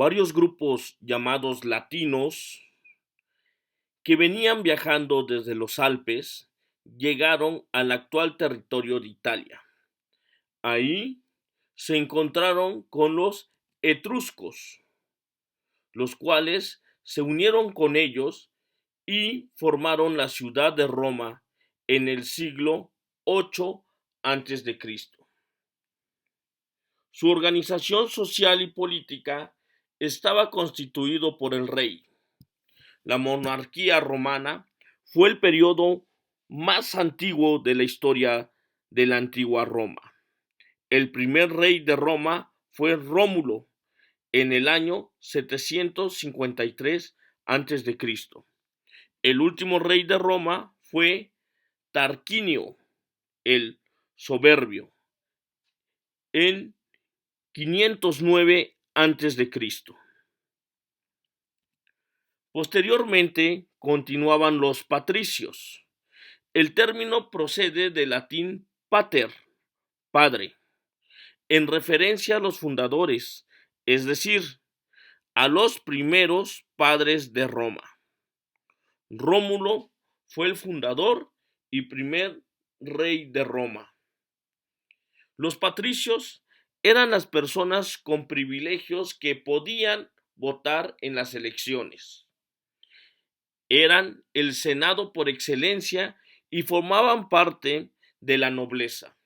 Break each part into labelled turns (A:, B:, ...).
A: varios grupos llamados latinos que venían viajando desde los Alpes llegaron al actual territorio de Italia. Ahí se encontraron con los etruscos, los cuales se unieron con ellos y formaron la ciudad de Roma en el siglo VIII a.C. Su organización social y política estaba constituido por el rey. La monarquía romana fue el periodo más antiguo de la historia de la antigua Roma. El primer rey de Roma fue Rómulo en el año 753 a.C. El último rey de Roma fue Tarquinio el Soberbio en 509 a.C. Posteriormente continuaban los patricios. El término procede del latín pater, padre, en referencia a los fundadores, es decir, a los primeros padres de Roma. Rómulo fue el fundador y primer rey de Roma. Los patricios eran las personas con privilegios que podían votar en las elecciones. Eran el senado por excelencia y formaban parte de la nobleza.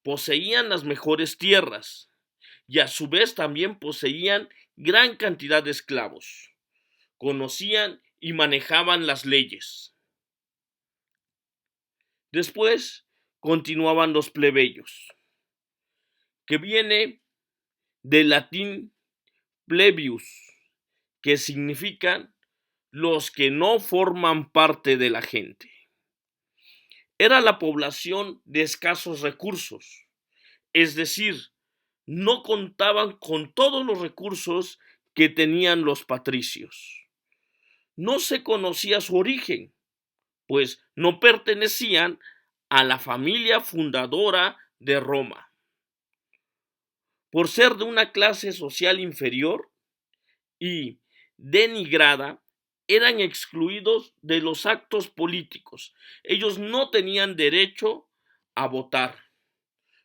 A: Poseían las mejores tierras y a su vez también poseían gran cantidad de esclavos. Conocían y manejaban las leyes. Después continuaban los plebeyos, que viene del latín plebius, que significa los que no forman parte de la gente. Era la población de escasos recursos, es decir, no contaban con todos los recursos que tenían los patricios. No se conocía su origen, pues no pertenecían a la familia fundadora de Roma. Por ser de una clase social inferior y denigrada, eran excluidos de los actos políticos. Ellos no tenían derecho a votar,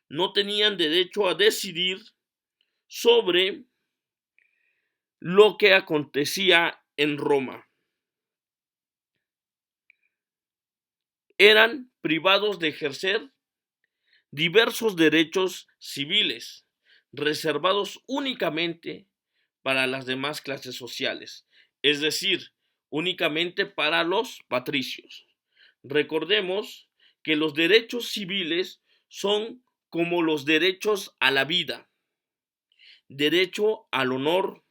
A: no tenían derecho a decidir sobre lo que acontecía en Roma. Eran privados de ejercer diversos derechos civiles, reservados únicamente para las demás clases sociales, es decir, únicamente para los patricios. Recordemos que los derechos civiles son como los derechos a la vida, derecho al honor,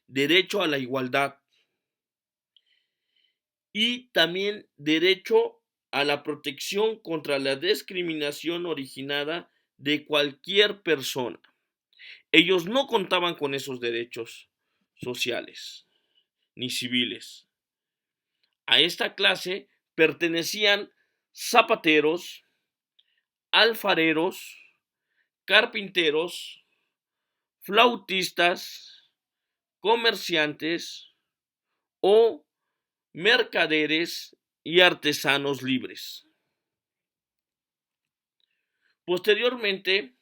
A: derecho a la igualdad y también derecho a la protección contra la discriminación originada de cualquier persona. Ellos no contaban con esos derechos sociales ni civiles. A esta clase pertenecían zapateros, alfareros, carpinteros, flautistas, comerciantes o mercaderes y artesanos libres. Posteriormente,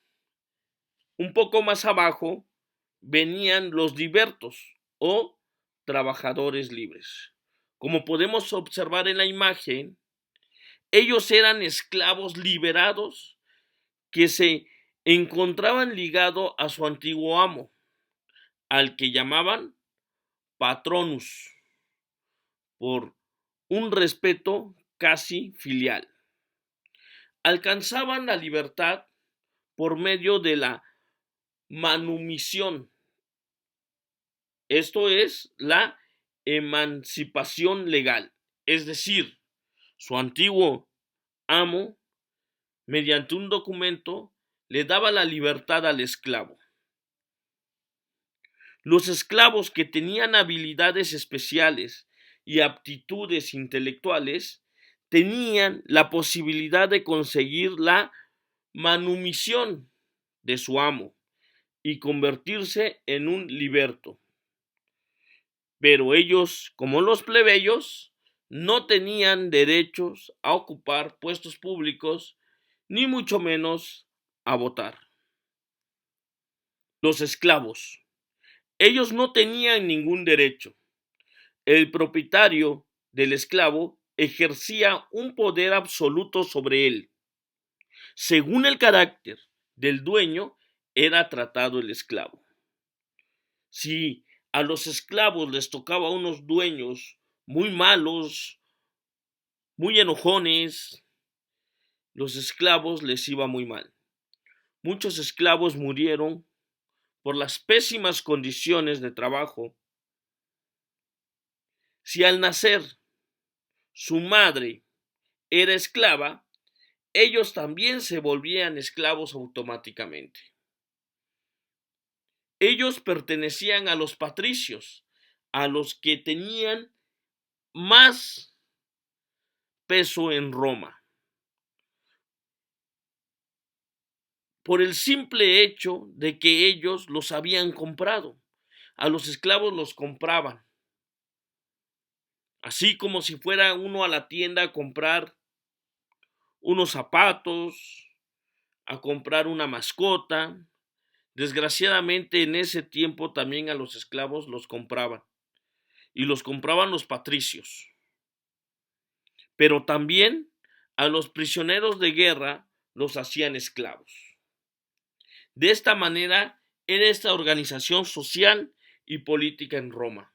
A: un poco más abajo, venían los libertos o trabajadores libres. Como podemos observar en la imagen, ellos eran esclavos liberados que se encontraban ligados a su antiguo amo, al que llamaban patronus, por un respeto casi filial. Alcanzaban la libertad por medio de la manumisión, esto es la emancipación legal, es decir, su antiguo amo, mediante un documento, le daba la libertad al esclavo. Los esclavos que tenían habilidades especiales y aptitudes intelectuales tenían la posibilidad de conseguir la manumisión de su amo, y convertirse en un liberto. Pero ellos, como los plebeyos, no tenían derechos a ocupar puestos públicos, ni mucho menos a votar. Los esclavos. Ellos no tenían ningún derecho. El propietario del esclavo ejercía un poder absoluto sobre él. Según el carácter del dueño, era tratado el esclavo. Si a los esclavos les tocaba unos dueños muy malos, muy enojones, los esclavos les iba muy mal. Muchos esclavos murieron por las pésimas condiciones de trabajo. Si al nacer su madre era esclava, ellos también se volvían esclavos automáticamente. Ellos pertenecían a los patricios, a los que tenían más peso en Roma, por el simple hecho de que ellos los habían comprado. A los esclavos los compraban, así como si fuera uno a la tienda a comprar unos zapatos, a comprar una mascota. Desgraciadamente en ese tiempo también a los esclavos los compraban, y los compraban los patricios. Pero también a los prisioneros de guerra los hacían esclavos. De esta manera era esta organización social y política en Roma.